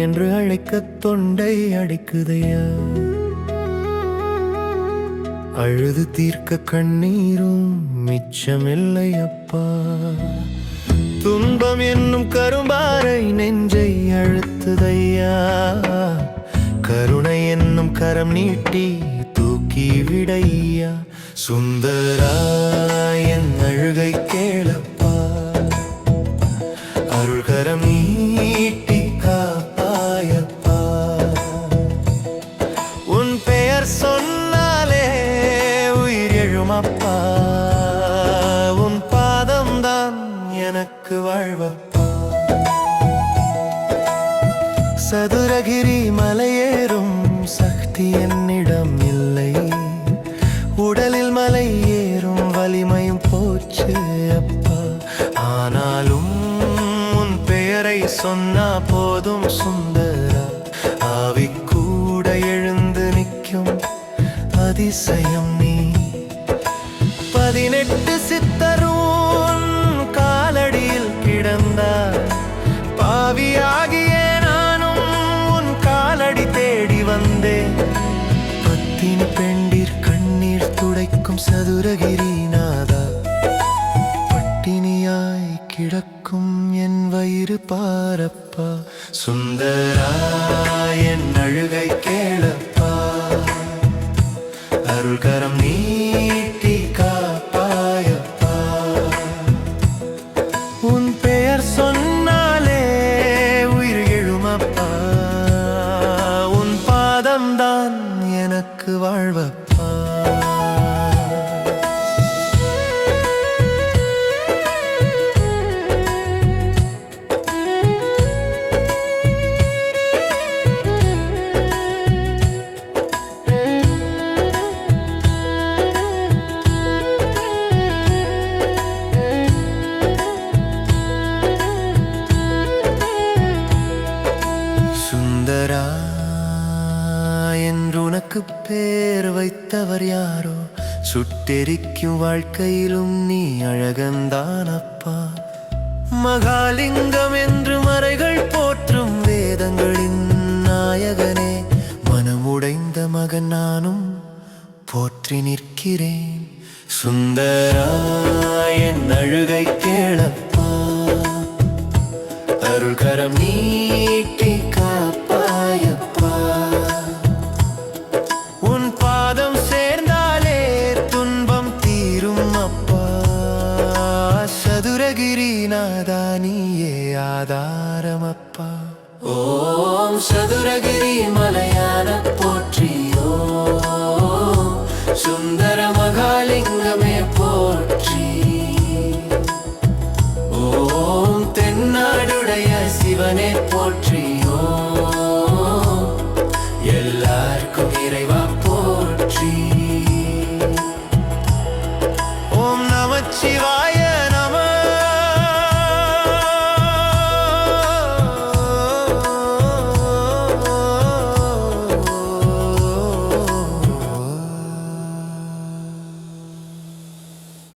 என்று அழைக்க தொண்டை அடைக்குதையா. அழுது தீர்க்க கண்ணீரும் மிச்சமில்லை அப்பா. துன்பம் என்னும் கரும்பாறை நெஞ்சை அழுத்துதையா. கருணை என்னும் கரம் நீட்டி தூக்கி விடையா. சுந்தரா என் அழுகை கேளப்பா. அருள்கரம் நீட்டி காப்பாயப்பா. உன் பெயர் சொன்னாலே உயிர் எழும் அப்பா. உன் பாதம்தான் எனக்கு வாழ்வப்பா. சதுரகிரி மலையேறும் சக்தி என்னிடம் இல்லை. உடலில் மலை ஏறும் வலிமையும் போச்சு அப்பா. ஆனாலும் உன் பெயரை சொன்னா போதும் சுந்தரா. ஆவி கூட எழுந்து நிற்கும் அதிசயம் நீ. 18 சித்தரும் காலடியில் கிடந்தார். பாவியாகிய நானும் உன் காலடி தேடி வந்தேன். பத்தினி பெண்டீர் கண்ணீர் துடைக்கும் சதுரகிரி நாதா. பட்டினியாய் கிடக்கும் என் வயிறு பாரப்பா. சுந்தரா என் அழுகை கேளப்பா. அருள்கரம் நீட்டி காப்பாயப்பா. உன் பெயர் சொன்னாலே உயிர் எழுமப்பா. உன் பாதம்தான் எனக்கு வாழ்வப்பா. சுந்தரா என்று உனக்கு பேர் வைத்தவர் யாரோ. சுட்டெரிக்கும் வாழ்க்கையிலும் நீ அழகந்தான் அப்பா. மகாலிங்கம் என்று மறைகள் போற்றும் வேதங்களின் நாயகனே. மனமுடைந்த மகன் நானும் போற்றி நிற்கிறேன். சுந்தரா என் அழுகை கேளப்பா. அருள்கரம் நீட்டி காப்பாயப்பா. உன் பாதம் சேர்ந்தாலே துன்பம் தீரும் அப்பா. சதுரகிரி நாதா நீயே ஆதாரமப்பா. ஓம் சதுரகிரி மலையான போற்றியோ. சுந்தர மகாலிங்கமே போற்றி. ஓம் தென்னாடுடைய சிவனே போற்றி.